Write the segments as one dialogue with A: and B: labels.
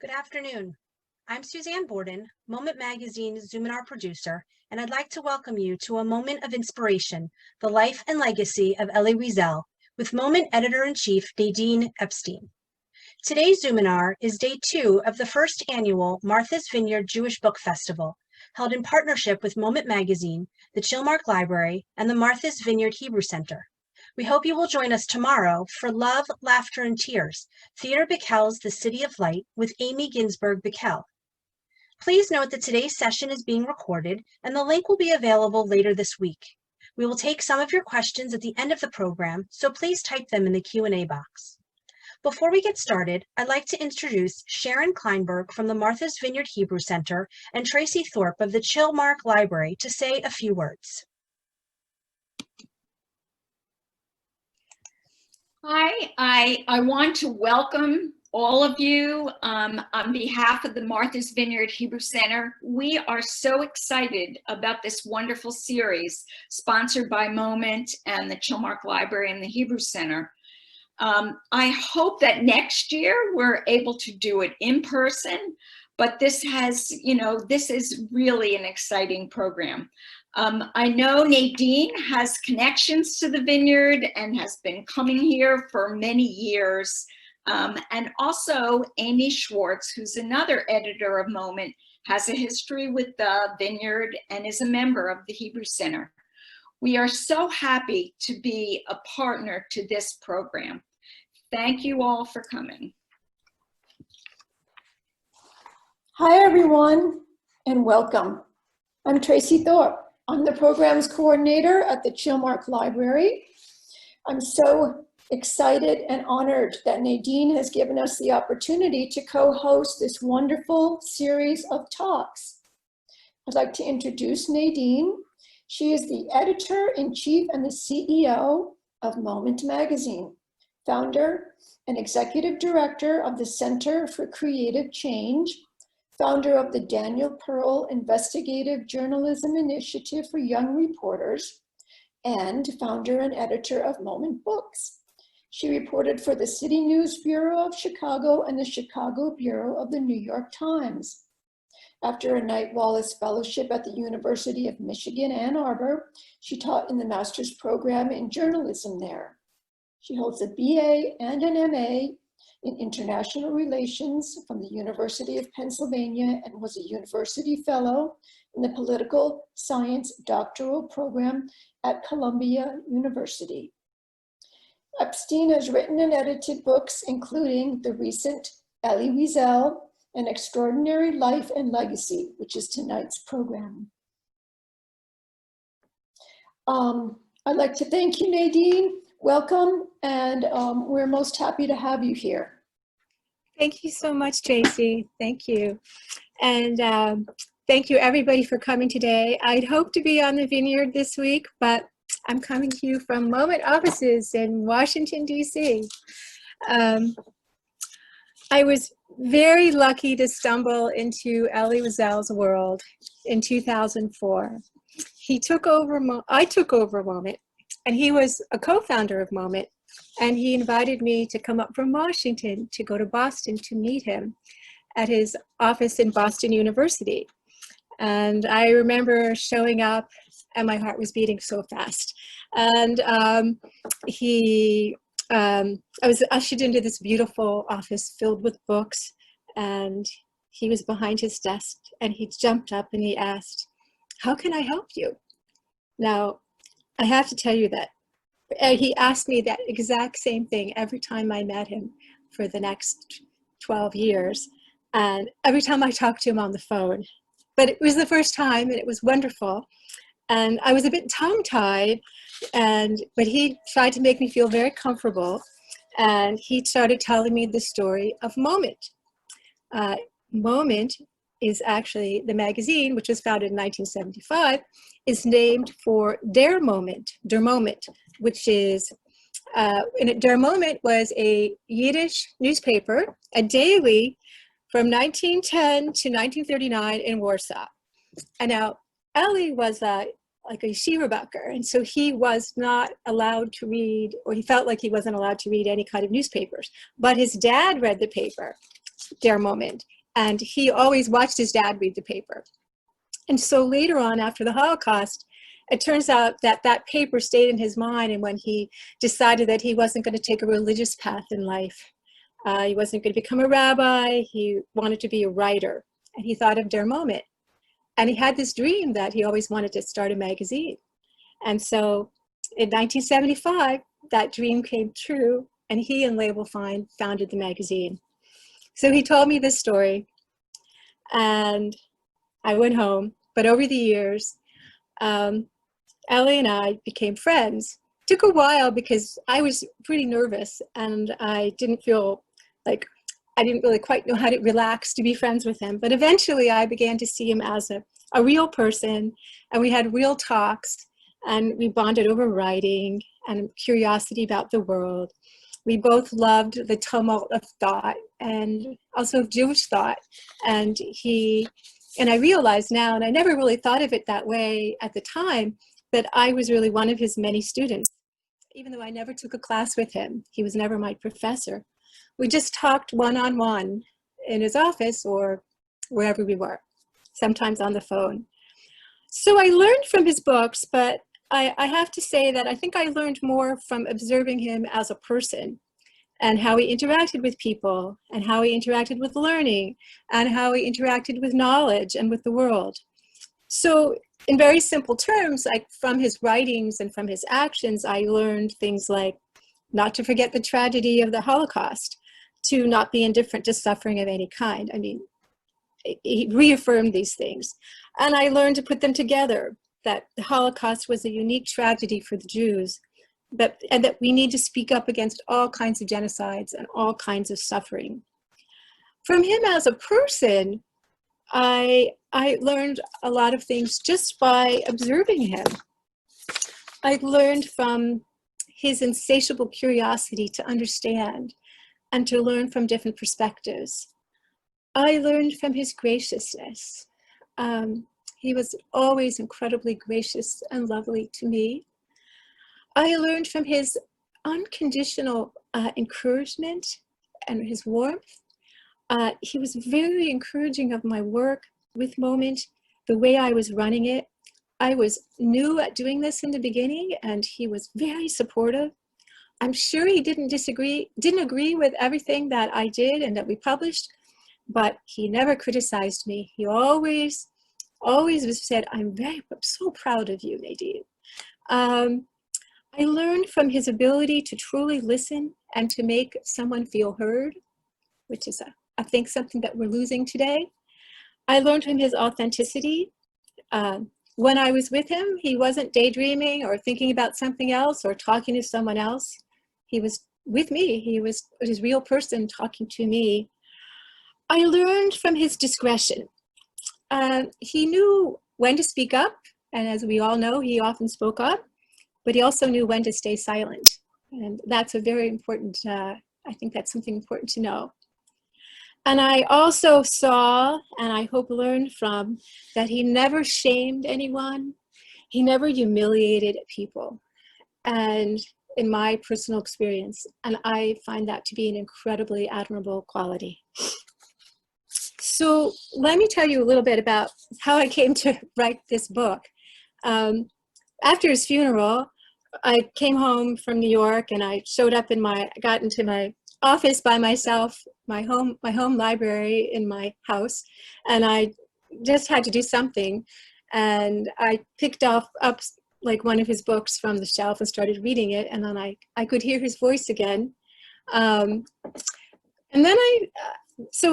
A: Good afternoon. I'm Suzanne Borden, Moment Magazine's Zoominar producer, and I'd like to welcome you to a moment of inspiration, the life and legacy of Elie Wiesel, with Moment Editor-in-Chief Nadine Epstein. Today's Zoominar is day 2 of the first annual Martha's Vineyard Jewish Book Festival, held in partnership with Moment Magazine, the Chilmark Library, and the Martha's Vineyard Hebrew Center. We hope you will join us tomorrow for Love, Laughter, and Tears, Theater Bickel's The City of Light with Amy Ginsberg Bickel. Please note that today's session is being recorded and the link will be available later this week. We will take some of your questions at the end of the program, so please type them in the Q&A box. Before we get started, I'd like to introduce Sharon Kleinberg from the Martha's Vineyard Hebrew Center and Tracy Thorpe of the Chilmark Library to say a few words.
B: Hi, I want to welcome all of you on behalf of the Martha's Vineyard Hebrew Center. We are so excited about this wonderful series sponsored by Moment and the Chilmark Library and the Hebrew Center. I hope that next year we're able to do it in person, but this is really an exciting program. I know Nadine has connections to the Vineyard and has been coming here for many years. And also Amy Schwartz, who's another editor of Moment, has a history with the Vineyard and is a member of the Hebrew Center. We are so happy to be a partner to this program. Thank you all for coming.
C: Hi, everyone, and welcome. I'm Tracy Thorpe. I'm the programs coordinator at the Chilmark Library. I'm so excited and honored that Nadine has given us the opportunity to co-host this wonderful series of talks. I'd like to introduce Nadine. She is the editor-in-chief and the CEO of Moment Magazine, founder and executive director of the Center for Creative Change, founder of the Daniel Pearl Investigative Journalism Initiative for Young Reporters, and founder and editor of Moment Books. She reported for the City News Bureau of Chicago and the Chicago Bureau of the New York Times. After a Knight Wallace Fellowship at the University of Michigan, Ann Arbor, she taught in the master's program in journalism there. She holds a BA and an MA in International Relations from the University of Pennsylvania and was a university fellow in the Political Science doctoral program at Columbia University. Epstein has written and edited books including the recent Elie Wiesel, An Extraordinary Life and Legacy, which is tonight's program. I'd like to thank you, Nadine. Welcome, and we're most happy to have you here.
D: Thank you so much, Tracy. Thank you. And thank you, everybody, for coming today. I'd hoped to be on the Vineyard this week, but I'm coming to you from Moment offices in Washington, D.C. I was very lucky to stumble into Elie Wiesel's world in 2004. I took over Moment, and he was a co-founder of Moment, and he invited me to come up from Washington to go to Boston to meet him at his office in Boston University. And I remember showing up and my heart was beating so fast. And I was ushered into this beautiful office filled with books, and he was behind his desk and he jumped up and he asked, "How can I help you?" Now, I have to tell you that he asked me that exact same thing every time I met him for the next 12 years. And every time I talked to him on the phone. But it was the first time and it was wonderful. And I was a bit tongue-tied, but he tried to make me feel very comfortable. And he started telling me the story of Moment. Moment is actually the magazine, which was founded in 1975, is named for Der Moment, which is, Der Moment was a Yiddish newspaper, a daily from 1910 to 1939 in Warsaw. And now Elie was like a Shiverbacher, and so he was not allowed to read, or he felt like he wasn't allowed to read any kind of newspapers. But his dad read the paper, Der Moment, And he always watched his dad read the paper. And so later on, after the Holocaust, it turns out that that paper stayed in his mind. And when he decided that he wasn't going to take a religious path in life, he wasn't going to become a rabbi, he wanted to be a writer. And he thought of Der Moment. And he had this dream that he always wanted to start a magazine. And so in 1975, that dream came true, and he and Label Fine founded the magazine. So he told me this story, and I went home. But over the years, Ellie and I became friends. Took a while because I was pretty nervous, and I didn't feel like, I didn't really quite know how to relax to be friends with him. But eventually I began to see him as a real person, and we had real talks, and we bonded over writing and curiosity about the world. We both loved the tumult of thought and also of Jewish thought. And I realize now, and I never really thought of it that way at the time, that I was really one of his many students. Even though I never took a class with him, he was never my professor. We just talked one-on-one in his office or wherever we were, sometimes on the phone. So I learned from his books, but I have to say that I think I learned more from observing him as a person and how he interacted with people and how he interacted with learning and how he interacted with knowledge and with the world. So in very simple terms, like from his writings and from his actions, I learned things like not to forget the tragedy of the Holocaust, to not be indifferent to suffering of any kind. I mean, he reaffirmed these things. And I learned to put them together, that the Holocaust was a unique tragedy for the Jews, and that we need to speak up against all kinds of genocides and all kinds of suffering. From him as a person, I learned a lot of things just by observing him. I learned from his insatiable curiosity to understand and to learn from different perspectives. I learned from his graciousness. He was always incredibly gracious and lovely to me. I learned from his unconditional encouragement and his warmth. He was very encouraging of my work with Moment, the way I was running it. I was new at doing this in the beginning, and he was very supportive. I'm sure he didn't agree with everything that I did and that we published, but he never criticized me. He always said, I'm so proud of you, Nadine. I learned from his ability to truly listen and to make someone feel heard, which is, I think, something that we're losing today. I learned from his authenticity. When I was with him, he wasn't daydreaming or thinking about something else or talking to someone else. He was with me. He was his real person talking to me. I learned from his discretion. He knew when to speak up, and as we all know, he often spoke up, but he also knew when to stay silent. And that's a very important, I think that's something important to know. And I also saw, and I hope learned from, that he never shamed anyone. He never humiliated people. And in my personal experience, and I find that to be an incredibly admirable quality. So let me tell you a little bit about how I came to write this book. After his funeral, I came home from New York, and I got into my office by myself, my home library in my house, and I just had to do something. And I picked up like one of his books from the shelf and started reading it, and then I could hear his voice again. And then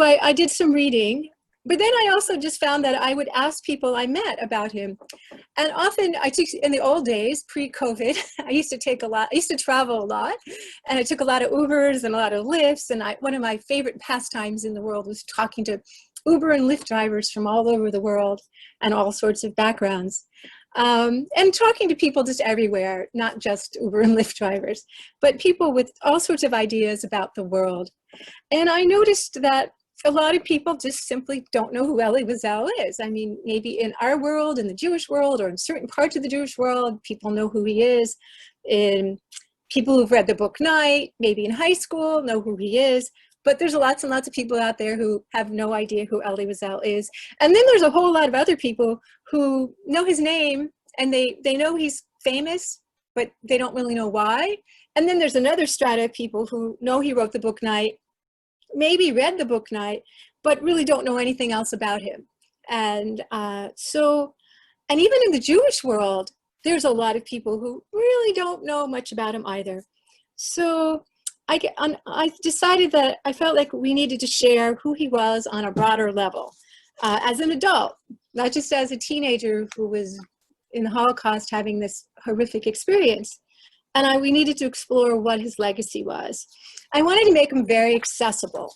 D: I did some reading, but then I also just found that I would ask people I met about him. And often in the old days, pre-COVID, I used to travel a lot, and I took a lot of Ubers and a lot of Lyfts, and one of my favorite pastimes in the world was talking to Uber and Lyft drivers from all over the world and all sorts of backgrounds. And talking to people just everywhere, not just Uber and Lyft drivers, but people with all sorts of ideas about the world. And I noticed that a lot of people just simply don't know who Elie Wiesel is. I mean, maybe in our world, in the Jewish world, or in certain parts of the Jewish world, people know who he is. In people who've read the book Night, maybe in high school, know who he is. but there's lots and lots of people out there who have no idea who Elie Wiesel is. And then there's a whole lot of other people who know his name and they know he's famous, but they don't really know why. And then there's another strata of people who know he wrote the book Night, maybe read the book Night, but really don't know anything else about him. And and even in the Jewish world, there's a lot of people who really don't know much about him either. So I decided that I felt like we needed to share who he was on a broader level as an adult, not just as a teenager who was in the Holocaust having this horrific experience. And we needed to explore what his legacy was. I wanted to make him very accessible.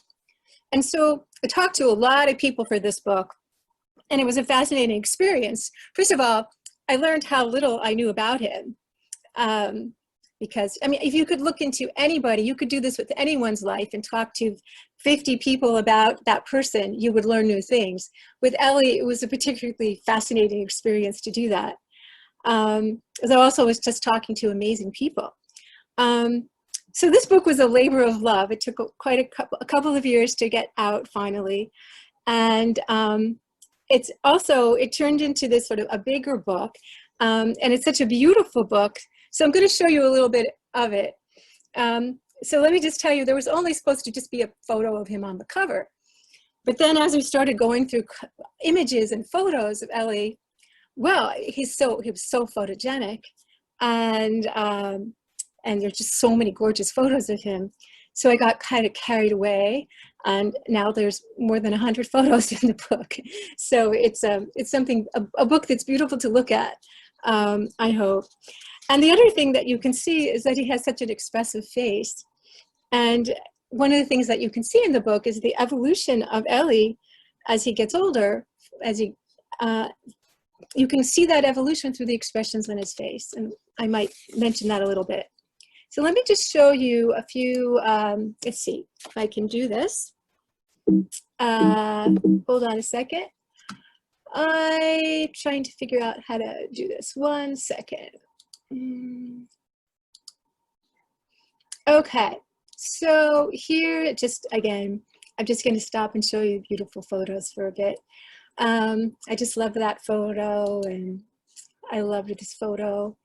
D: And so I talked to a lot of people for this book, and it was a fascinating experience. First of all, I learned how little I knew about him. Because, I mean, if you could look into anybody, you could do this with anyone's life and talk to 50 people about that person, you would learn new things. With Elie, it was a particularly fascinating experience to do that. As I also was just talking to amazing people. So this book was a labor of love. It took quite a couple of years to get out finally. And it turned into this sort of a bigger book. And it's such a beautiful book. So I'm going to show you a little bit of it. So let me just tell you, there was only supposed to just be a photo of him on the cover. But then as we started going through images and photos of Elie, well, he was so photogenic, and there's just so many gorgeous photos of him. So I got kind of carried away, and now there's more than 100 photos in the book. So it's a book that's beautiful to look at, I hope. And the other thing that you can see is that he has such an expressive face. And one of the things that you can see in the book is the evolution of Elie as he gets older. You can see that evolution through the expressions on his face. And I might mention that a little bit. So let me just show you a few, let's see if I can do this. Hold on a second. I'm trying to figure out how to do this. 1 second. Okay, so here, just again, I'm just going to stop and show you beautiful photos for a bit. I just love that photo, and I loved this photo.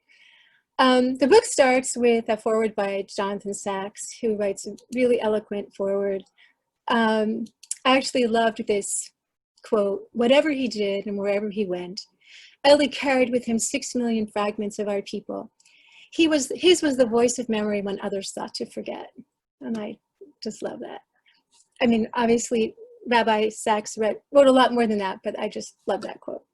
D: The book starts with a foreword by Jonathan Sacks, who writes a really eloquent foreword. I actually loved this quote: "Whatever he did and wherever he went, Elie carried with him 6 million fragments of our people. His was the voice of memory when others thought to forget." And I just love that. I mean, obviously, Rabbi Sacks wrote a lot more than that, but I just love that quote.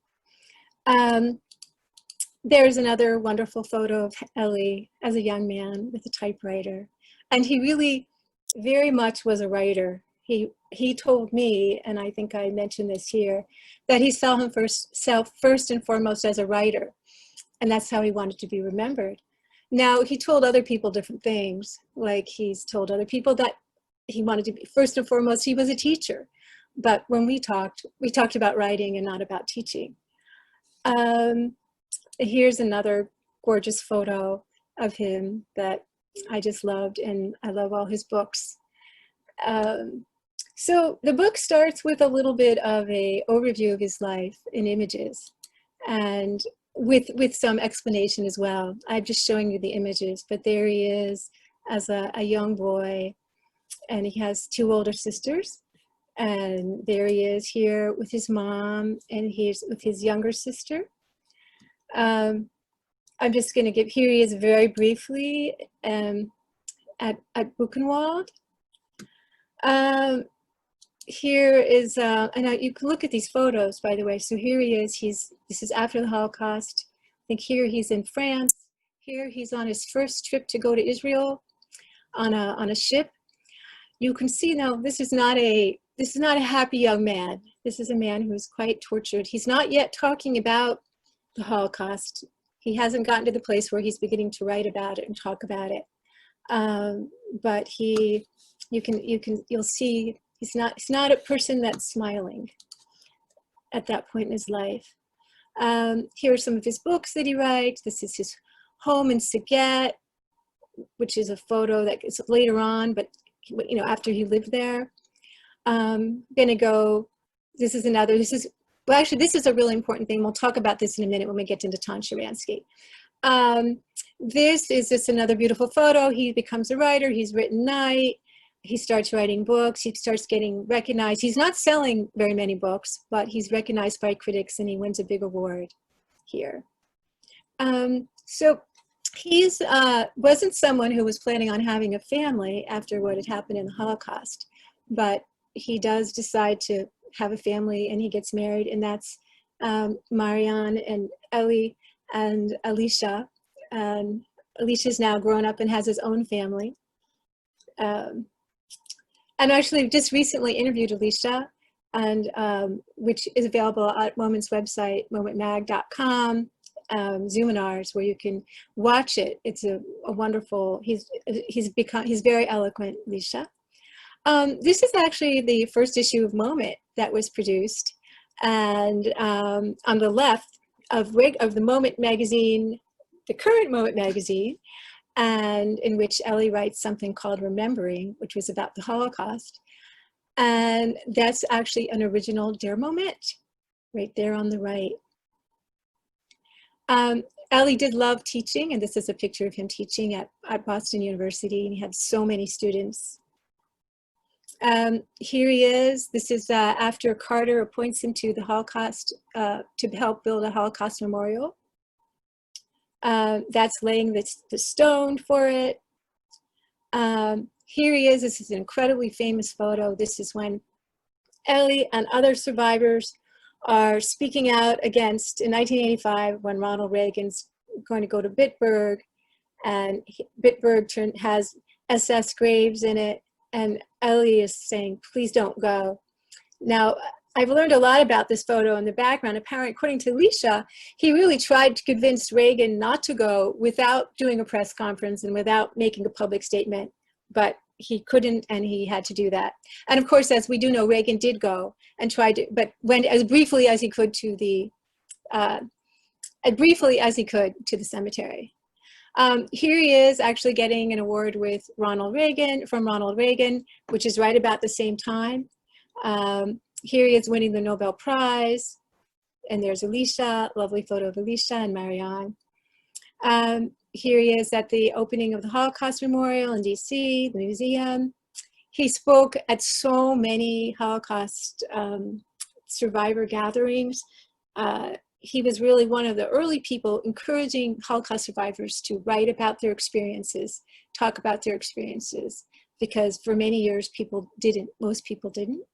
D: There's another wonderful photo of Elie as a young man with a typewriter. And he really very much was a writer. He told me, and I think I mentioned this here, that he saw himself first and foremost as a writer. And that's how he wanted to be remembered. Now, he told other people different things. Like he's told other people that he wanted to be, first and foremost, he was a teacher. But when we talked about writing and not about teaching. Here's another gorgeous photo of him that I just loved, and I love all his books. So the book starts with a little bit of an overview of his life in images, and with some explanation as well. I'm just showing you the images, but there he is as a young boy, and he has 2 older sisters. And there he is here with his mom, and he's with his younger sister. I'm just going to give, here he is very briefly at Buchenwald. Here is, and you can look at these photos, by the way. So here he is, this is after the Holocaust. I think here he's in France. Here he's on his first trip to go to Israel on a ship. You can see now, this is not a happy young man. This is a man who is quite tortured. He's not yet talking about the Holocaust. He hasn't gotten to the place where he's beginning to write about it and talk about it. But you'll see he's not a person that's smiling at that point in his life. Here are some of his books that he writes. This is his home in Saget, which is a photo that is later on, but you know, after he lived there. Gonna go, this is well, actually, this is a really important thing. We'll talk about this in a minute when we get into Tom Sharansky. This is just another beautiful photo. He becomes a writer. He's written Night. He starts writing books. He starts getting recognized. He's not selling very many books, but he's recognized by critics and he wins a big award here. So he's wasn't someone who was planning on having a family after what had happened in the Holocaust, but he does decide to have a family and he gets married, and that's Marianne and Elie and Alicia. Alicia's now grown up and has his own family. And actually just recently interviewed Alicia, and which is available at Moment's website, momentmag.com. Zoominars, where you can watch it. It's a wonderful, he's very eloquent, Alicia. This is actually the first issue of Moment that was produced, and on the left of the Moment magazine, the current Moment magazine, and in which Ellie writes something called Remembering, which was about the Holocaust. And that's actually an original Der Moment, right there on the right. Ellie did love teaching, and this is a picture of him teaching at Boston University, and he had so many students. Here he is. This is after Carter appoints him to the Holocaust, to help build a Holocaust Memorial. That's laying the stone for it. Here he is. This is an incredibly famous photo. This is when Ellie and other survivors are speaking out against, in 1985, when Ronald Reagan's going to go to Bitburg, and Bitburg has SS graves in it, and Ellie is saying, please don't go. Now, I've learned a lot about this photo in the background. Apparently, according to Alicia, he really tried to convince Reagan not to go without doing a press conference and without making a public statement, but he couldn't, and he had to do that. And of course, as we do know, Reagan did go and tried to, but went as briefly as he could to the cemetery. Here he is actually getting an award with from Ronald Reagan, which is right about the same time. Here he is winning the Nobel Prize, and there's Alicia, lovely photo of Alicia and Marianne. Here he is at the opening of the Holocaust Memorial in DC, the museum. He spoke at so many Holocaust survivor gatherings. He was really one of the early people encouraging Holocaust survivors to write about their experiences, talk about their experiences, because for many years most people didn't.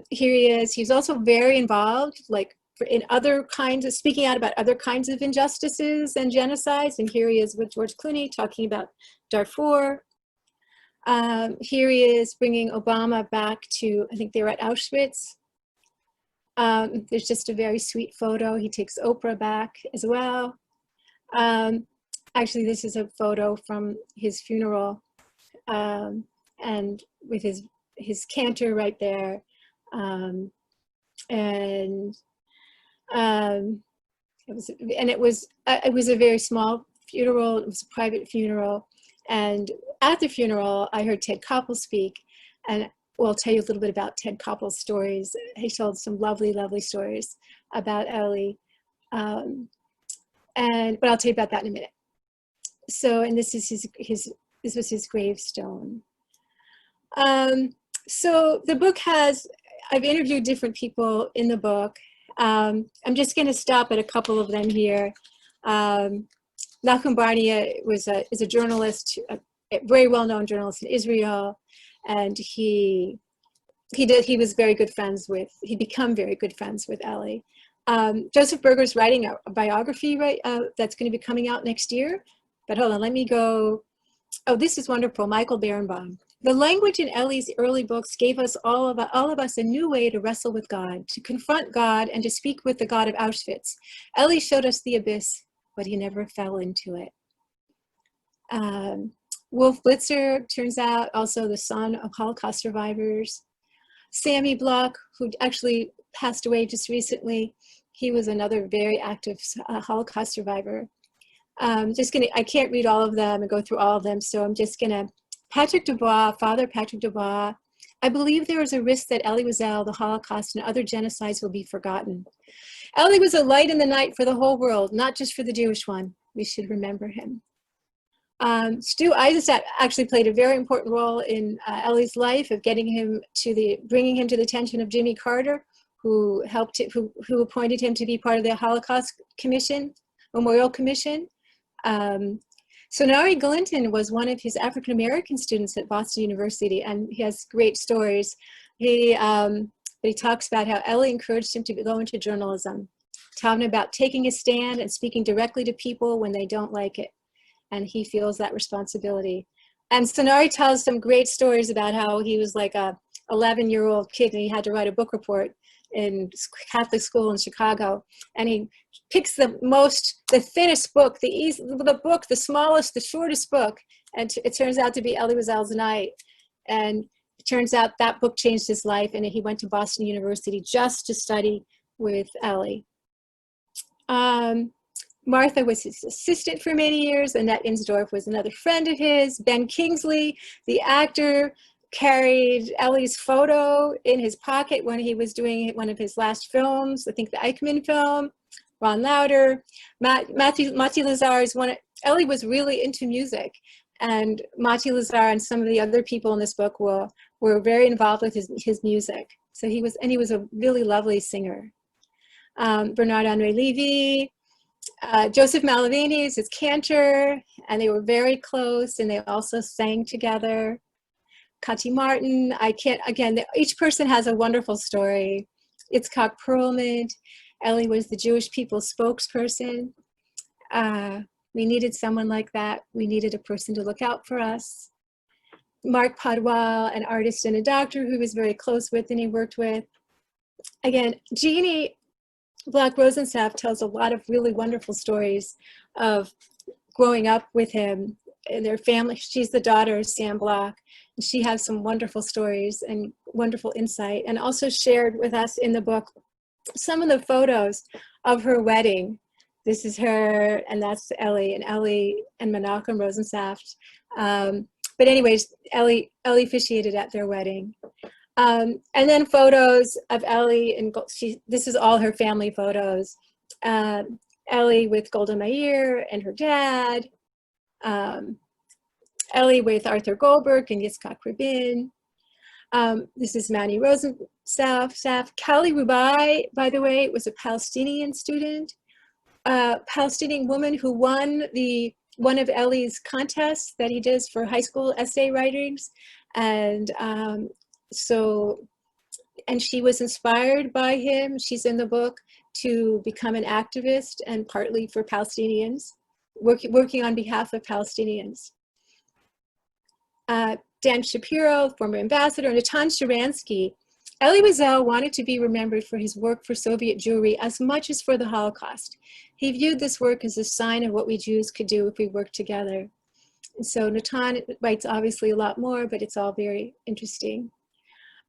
D: Here he is. He's also very involved, in other kinds of, speaking out about other kinds of injustices and genocides. And here he is with George Clooney talking about Darfur. Here he is bringing Obama back to, I think they were at Auschwitz. There's just a very sweet photo. He takes Oprah back as well. Actually, this is a photo from his funeral, and with his cantor right there. It was a very small funeral. It was a private funeral, and at the funeral, I heard Ted Koppel speak, and I'll tell you a little bit about Ted Koppel's stories. He told some lovely, lovely stories about Ellie, but I'll tell you about that in a minute. So, and this is this was his gravestone. So the book I've interviewed different people in the book. I'm just going to stop at a couple of them here. Nachum Barnea is a journalist, a very well-known journalist in Israel, and he'd become very good friends with Ellie. Joseph Berger's writing a biography, that's going to be coming out next year. But hold on, let me go. Oh, this is wonderful, Michael Berenbaum. The language in Ellie's early books gave us all of us a new way to wrestle with God, to confront God, and to speak with the God of Auschwitz. Ellie showed us the abyss, but he never fell into it. Wolf Blitzer, turns out, also the son of Holocaust survivors. Sammy Bloch, who actually passed away just recently, he was another very active Holocaust survivor. I can't read all of them and go through all of them, so I'm just gonna Patrick Dubois, Father Patrick Dubois, I believe there is a risk that Elie Wiesel, the Holocaust, and other genocides will be forgotten. Elie was a light in the night for the whole world, not just for the Jewish one. We should remember him. Stu Eisenstadt actually played a very important role in Ellie's life of bringing him to the attention of Jimmy Carter, who appointed him to be part of the Holocaust Memorial Commission. Sonari Glinton was one of his African-American students at Boston University, and he has great stories. He talks about how Elie encouraged him to go into journalism, talking about taking a stand and speaking directly to people when they don't like it. And he feels that responsibility. And Sonari tells some great stories about how he was like a 11-year-old kid and he had to write a book report in Catholic school in Chicago. And he picks the thinnest book, the smallest, the shortest book. And it turns out to be Elie Wiesel's Night. And it turns out that book changed his life, and he went to Boston University just to study with Elie. Martha was his assistant for many years. Annette Insdorf was another friend of his. Ben Kingsley, the actor, carried Ellie's photo in his pocket when he was doing one of his last films, I think the Eichmann film. Ron Lauder, Mati Lazar is Elie was really into music, and Mati Lazar and some of the other people in this book were very involved with his music. So he was a really lovely singer. Bernard-Henri Lévy, Joseph Malavini is his cantor, and they were very close, and they also sang together. Kati Martin, each person has a wonderful story. Itzhak Perlman, Elie was the Jewish people's spokesperson. We needed someone like that. We needed a person to look out for us. Mark Padwal, an artist and a doctor who was very close with and he worked with. Again, Jeannie Black Rosenstaff tells a lot of really wonderful stories of growing up with him and their family. She's the daughter of Sam Block, and she has some wonderful stories and wonderful insight, and also shared with us in the book some of the photos of her wedding. This is her, and that's Elie and Menachem Rosenstaff. But anyways, Elie officiated at their wedding. And then photos of Elie, and this is all her family photos. Elie with Golda Meir and her dad. Elie with Arthur Goldberg and Yitzhak Rabin. This is Manny Rosenstaff. Kali Rubai, by the way, was a Palestinian student, a Palestinian woman who won one of Ellie's contests that he does for high school essay writings. And she was inspired by him. She's in the book to become an activist, and partly for Palestinians, working on behalf of Palestinians. Dan Shapiro, former ambassador, Natan Sharansky. Elie Wiesel wanted to be remembered for his work for Soviet Jewry as much as for the Holocaust. He viewed this work as a sign of what we Jews could do if we worked together. And so Natan writes obviously a lot more, but it's all very interesting.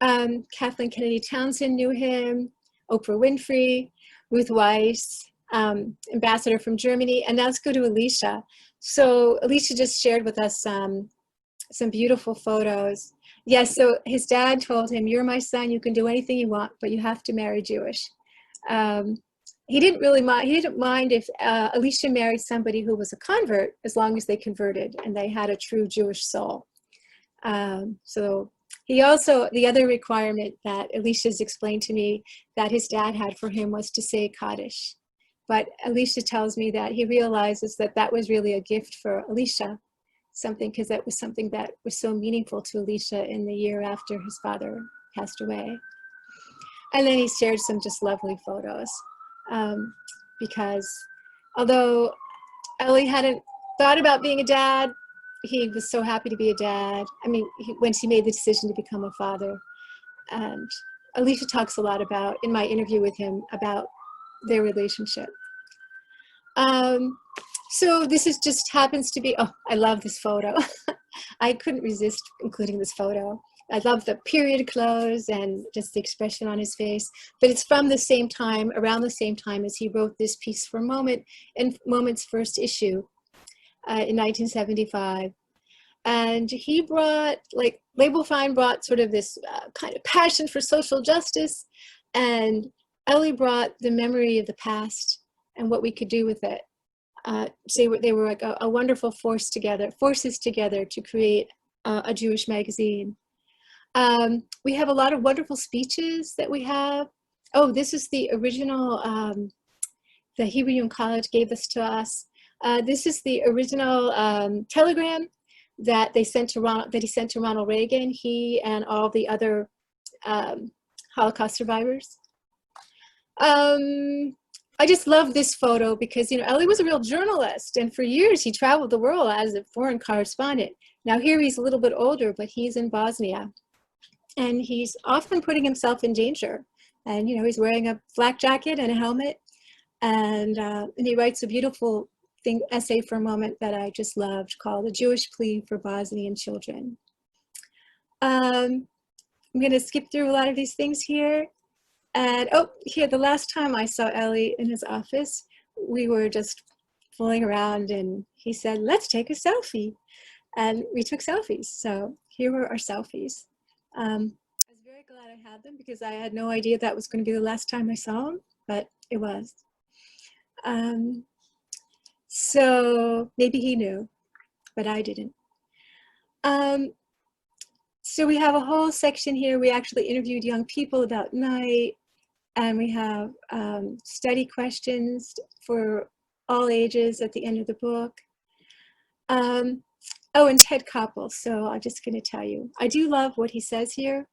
D: Kathleen Kennedy Townsend knew him, Oprah Winfrey, Ruth Weiss, ambassador from Germany, and now let's go to Alicia. So Alicia just shared with us some beautiful photos. Yes, so his dad told him, "You're my son, you can do anything you want, but you have to marry Jewish." He didn't really mind. He didn't mind if Alicia married somebody who was a convert, as long as they converted and they had a true Jewish soul. So he also, the other requirement that Alicia's explained to me that his dad had for him was to say Kaddish. But Alicia tells me that he realizes that that was really a gift for Alicia, because that was something that was so meaningful to Alicia in the year after his father passed away. And then he shared some just lovely photos, because although Elie hadn't thought about being a dad, he was so happy to be a dad. I mean, once he made the decision to become a father. And Alicia talks a lot about, in my interview with him, about their relationship. So this is just happens to be, oh, I love this photo. I couldn't resist including this photo. I love the period clothes and just the expression on his face, but it's from the same time, around the same time as he wrote this piece for Moment in Moment's first issue in 1975. And he brought, like, Label Fine brought sort of this kind of passion for social justice, and Ellie brought the memory of the past and what we could do with it. So they were like a wonderful forces together to create a Jewish magazine. We have a lot of wonderful speeches that we have. Oh, this is the original, the Hebrew Union College gave this to us. This is the original telegram that he sent to Ronald Reagan, he and all the other Holocaust survivors. I just love this photo because, you know, Elie was a real journalist, and for years he traveled the world as a foreign correspondent. Now here he's a little bit older, but he's in Bosnia, and he's often putting himself in danger. And, you know, he's wearing a flak jacket and a helmet, and he writes a beautiful essay for a moment that I just loved called "A Jewish Plea for Bosnian Children." I'm going to skip through a lot of these things here. And oh, here, the last time I saw Elie in his office, we were just fooling around, and he said, "Let's take a selfie." And we took selfies. So here were our selfies. I was very glad I had them because I had no idea that was going to be the last time I saw him, but it was. So maybe he knew, but I didn't. So we have a whole section here. We actually interviewed young people about night, and we have study questions for all ages at the end of the book. Oh, and Ted Koppel. So I'm just going to tell you, I do love what he says here.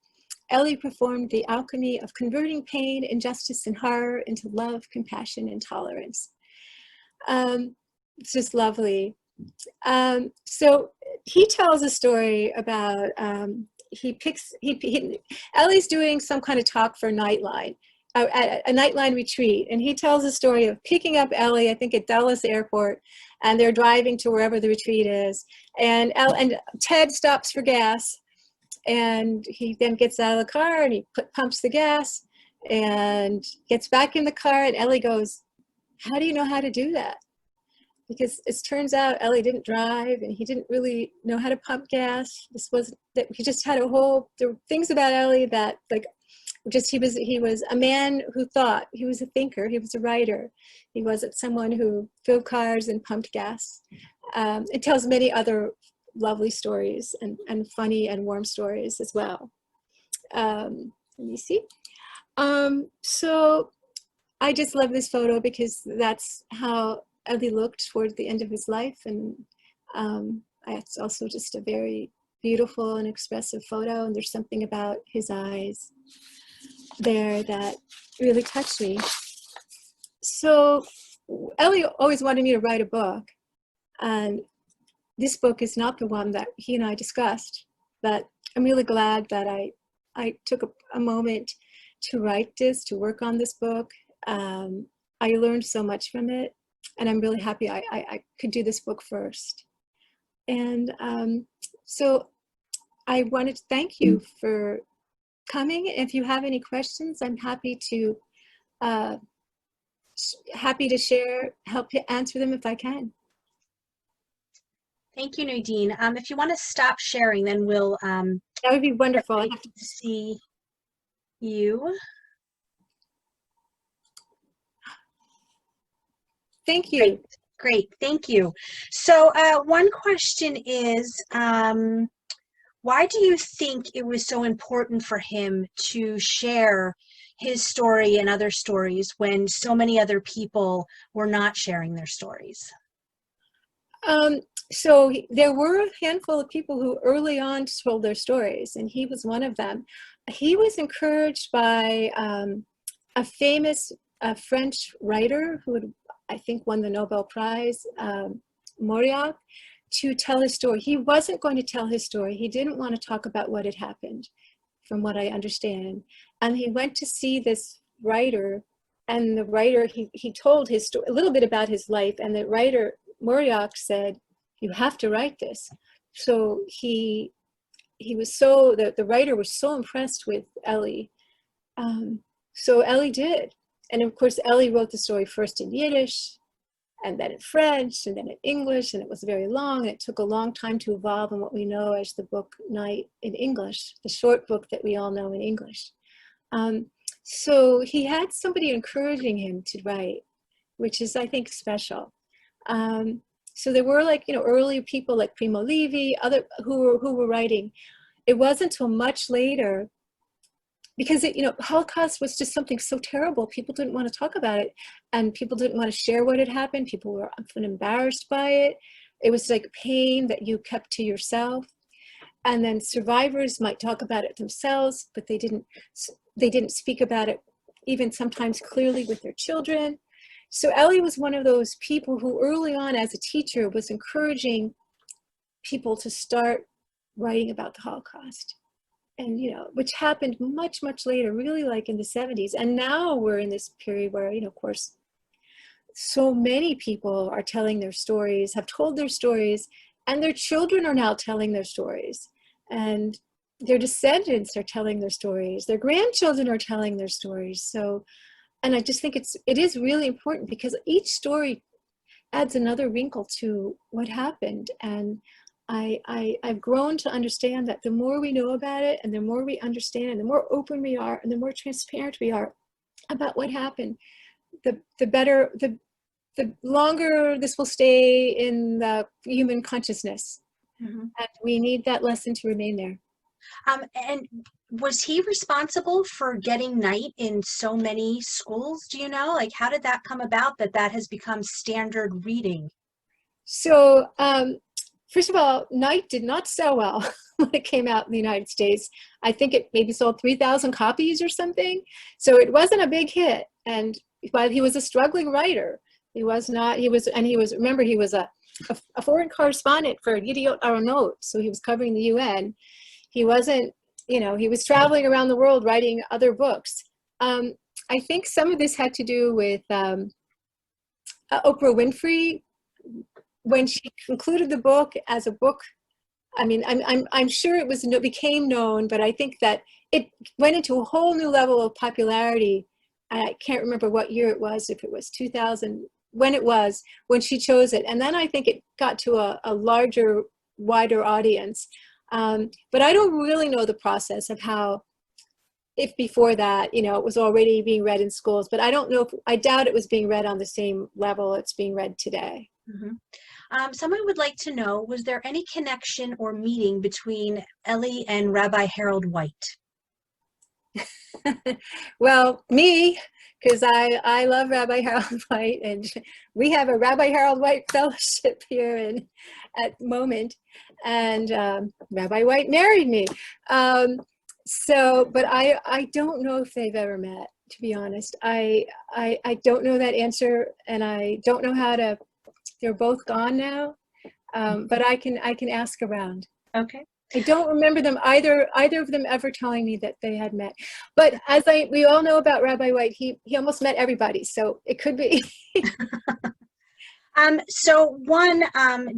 D: Elie performed the alchemy of converting pain, injustice, and horror into love, compassion, and tolerance. It's just lovely. So he tells a story about, Ellie's doing some kind of talk for Nightline, a Nightline retreat, and he tells a story of picking up Elie, I think at Dulles Airport, and they're driving to wherever the retreat is, and Ted stops for gas, and he then gets out of the car and he pumps the gas and gets back in the car, and Elie goes, "How do you know how to do that?" Because it turns out Elie didn't drive, and he didn't really know how to pump gas. He just had there were things about Elie that, like, just he was a man who thought. He was a thinker. He was a writer. He wasn't someone who filled cars and pumped gas. It tells many other lovely stories and funny and warm stories as well. Let me see. So I just love this photo because that's how Elie looked toward the end of his life, and it's also just a very beautiful and expressive photo, and there's something about his eyes there that really touched me. So Elie always wanted me to write a book, and this book is not the one that he and I discussed, but I'm really glad that I took a moment to write this, to work on this book. I learned so much from it, and I'm really happy I could do this book first. And so I wanted to thank you for coming. If you have any questions, I'm happy to help answer them if I can.
A: Thank you, Nadine. If you want to stop sharing, then we'll
D: that would be wonderful. I'd have to
A: see you.
D: Thank you.
A: Great. Thank you. So one question is, why do you think it was so important for him to share his story and other stories when so many other people were not sharing their stories?
D: So there were a handful of people who early on told their stories, and he was one of them. He was encouraged by a famous French writer who had, I think, won the Nobel Prize, Mauriac, to tell his story. He wasn't going to tell his story. He didn't want to talk about what had happened, from what I understand. And he went to see this writer, and the writer, he told his story, a little bit about his life, and the writer, Mauriac, said, "You have to write this." So he was the writer was so impressed with Elie. So Elie did. And of course, Elie wrote the story first in Yiddish, and then in French, and then in English, and it was very long, and it took a long time to evolve in what we know as the book Night in English, the short book that we all know in English. So he had somebody encouraging him to write, which is, I think, special. So there were, like, early people like Primo Levi, other who were writing. It wasn't until much later, because Holocaust was just something so terrible. People didn't want to talk about it, and people didn't want to share what had happened. People were often embarrassed by it. It was like pain that you kept to yourself. And then survivors might talk about it themselves, but they didn't speak about it even sometimes clearly with their children. So Ellie was one of those people who early on as a teacher was encouraging people to start writing about the Holocaust. And, which happened much, much later, really like in the 70s. And now we're in this period where, of course, so many people are telling their stories, have told their stories, and their children are now telling their stories. And their descendants are telling their stories. Their grandchildren are telling their stories. So, and I just think it is really important, because each story adds another wrinkle to what happened. And I've grown to understand that the more we know about it, and the more we understand, and the more open we are, and the more transparent we are about what happened, the better, the longer this will stay in the human consciousness. Mm-hmm. And we need that lesson to remain there.
A: And was he responsible for getting Night in so many schools? Do you know? Like, how did that come about that has become standard reading?
D: So, first of all, Night did not sell well when it came out in the United States. I think it maybe sold 3,000 copies or something. So it wasn't a big hit. And while he was a struggling writer, he was, remember, he was a foreign correspondent for Yediot Aharonot. So he was covering the UN. He wasn't, he was traveling around the world writing other books. I think some of this had to do with Oprah Winfrey. When she concluded the book as a book, I mean, I'm sure it became known, but I think that it went into a whole new level of popularity. I can't remember what year it was, if it was 2000, when she chose it. And then I think it got to a larger, wider audience. But I don't really know the process of how, if before that, it was already being read in schools, but I doubt it was being read on the same level it's being read today.
A: Mm-hmm. Someone would like to know, was there any connection or meeting between Ellie and Rabbi Harold White?
D: Well, me, because I love Rabbi Harold White, and we have a Rabbi Harold White fellowship here at Moment, and Rabbi White married me. But I don't know if they've ever met, to be honest. I don't know that answer, and I don't know how to. They're both gone now, but I can ask around.
A: Okay.
D: I don't remember them either of them ever telling me that they had met. But as we all know about Rabbi White, he almost met everybody, so it could be.
A: Do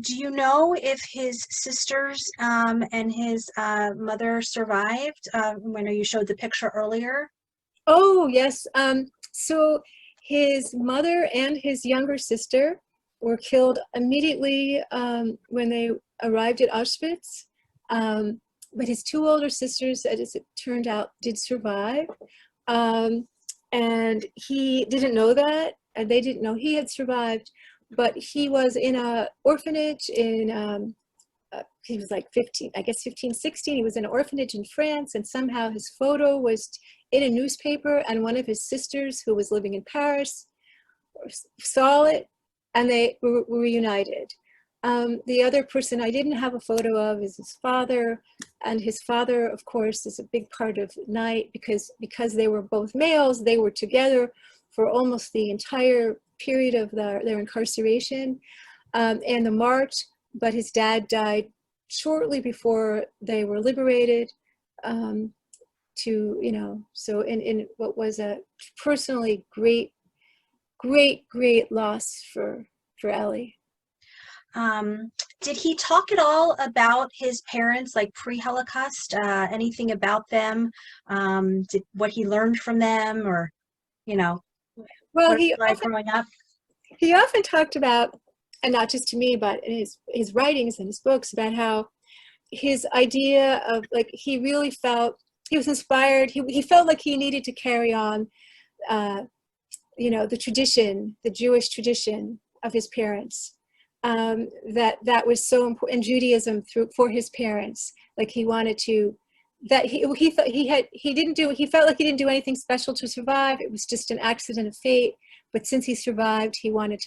A: you know if his sisters and his mother survived? When you showed the picture earlier.
D: Oh yes. So his mother and his younger sister were killed immediately when they arrived at Auschwitz. But his two older sisters, as it turned out, did survive. And he didn't know that, and they didn't know he had survived. But he was in an orphanage he was like 15, 16. He was in an orphanage in France, and somehow his photo was in a newspaper, and one of his sisters, who was living in Paris, saw it, and they were reunited. The other person I didn't have a photo of is his father, and his father, of course, is a big part of Night, because they were both males. They were together for almost the entire period of their incarceration and the march, but his dad died shortly before they were liberated. So in what was a personally great loss for Ellie.
A: Did he talk at all about his parents, like pre-Holocaust? Anything about them? What he learned from them, or
D: well,
A: growing up?
D: he often talked about, and not just to me, but in his writings and his books, about how his idea of, like, he really felt, he was inspired, he felt like he needed to carry on, the tradition, the Jewish tradition of his parents, that was so important, and Judaism for his parents. Like, he wanted to, that he thought he felt like he didn't do anything special to survive. It was just an accident of fate. But since he survived, he wanted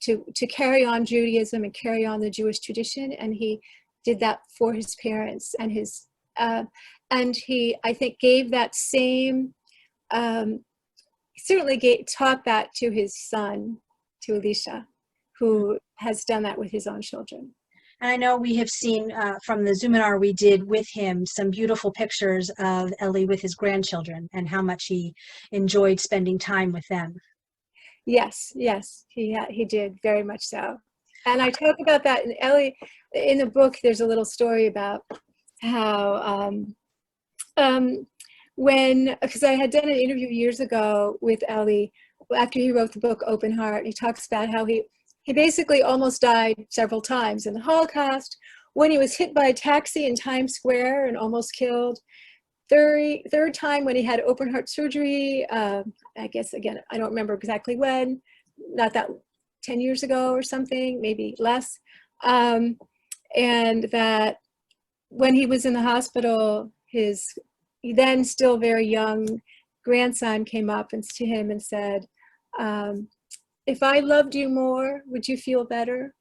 D: to carry on Judaism and carry on the Jewish tradition, and he did that for his parents. And he, I think, gave that same, certainly taught that to his son, to Elisha, who has done that with his own children.
A: And I know we have seen from the Zoominar we did with him some beautiful pictures of Elie with his grandchildren and how much he enjoyed spending time with them.
D: Yes, he did, very much so. And I talk about that in Elie, in the book. There's a little story about how because I had done an interview years ago with Elie after he wrote the book Open Heart. He talks about how he basically almost died several times in the Holocaust, when he was hit by a taxi in Times Square and almost killed. Third time when he had open heart surgery, I guess, again, I don't remember exactly when, not that 10 years ago or something, maybe less. And that when he was in the hospital, his then still very young grandson came up to him and said, "If I loved you more, would you feel better?"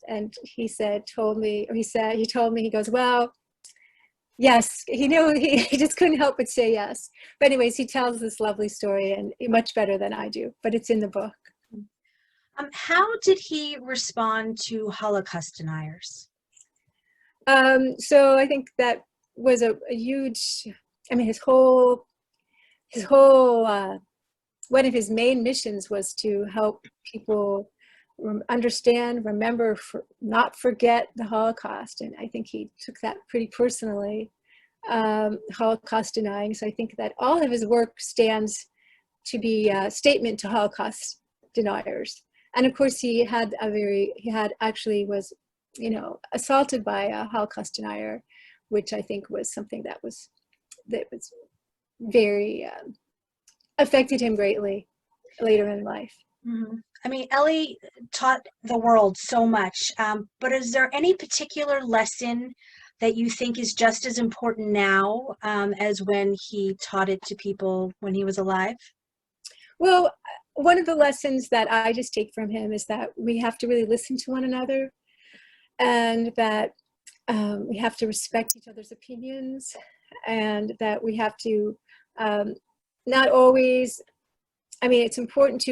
D: And he told me, he goes, "Well, yes." He knew, he just couldn't help but say yes. But anyways, he tells this lovely story, and much better than I do, but it's in the book.
A: How did he respond to Holocaust deniers?
D: So I think that was a huge, his whole one of his main missions was to help people understand, remember, not forget the Holocaust. And I think he took that pretty personally, Holocaust denying. So I think that all of his work stands to be a statement to Holocaust deniers. And of course, he actually was, assaulted by a Holocaust denier, which I think was something that was very affected him greatly later in life.
A: Mm-hmm. Elie taught the world so much, but is there any particular lesson that you think is just as important now as when he taught it to people when he was alive?
D: Well, one of the lessons that I just take from him is that we have to really listen to one another, and that we have to respect each other's opinions, and that we have to not always, it's important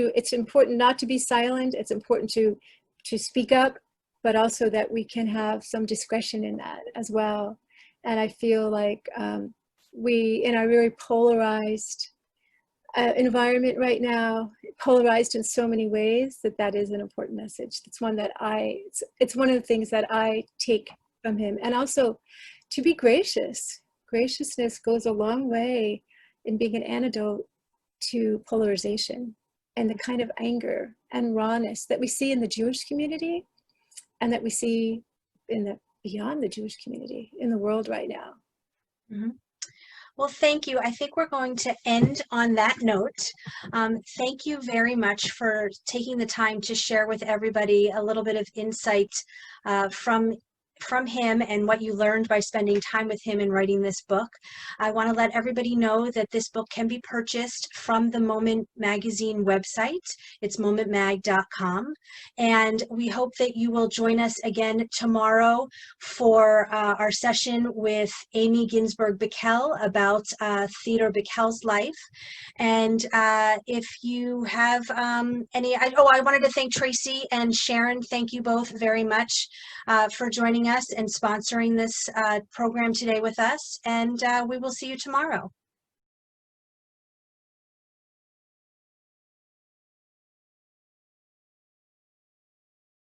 D: not to be silent. It's important to speak up, but also that we can have some discretion in that as well. And I feel like we, in our very polarized environment right now, polarized in so many ways, that is an important message. It's one that it's one of the things that I take from him. And also to be gracious. Graciousness goes a long way in being an antidote to polarization and the kind of anger and rawness that we see in the Jewish community, and that we see beyond the Jewish community in the world right now.
A: Mm-hmm. Well, thank you. I think we're going to end on that note. Thank you very much for taking the time to share with everybody a little bit of insight from him and what you learned by spending time with him and writing this book. I want to let everybody know that this book can be purchased from the Moment Magazine website. It's momentmag.com. And we hope that you will join us again tomorrow for our session with Amy Ginsberg Bickel about Theodore Bickel's life. And if you have I wanted to thank Tracy and Sharon. Thank you both very much for joining us and sponsoring this program today with us, and we will see you tomorrow.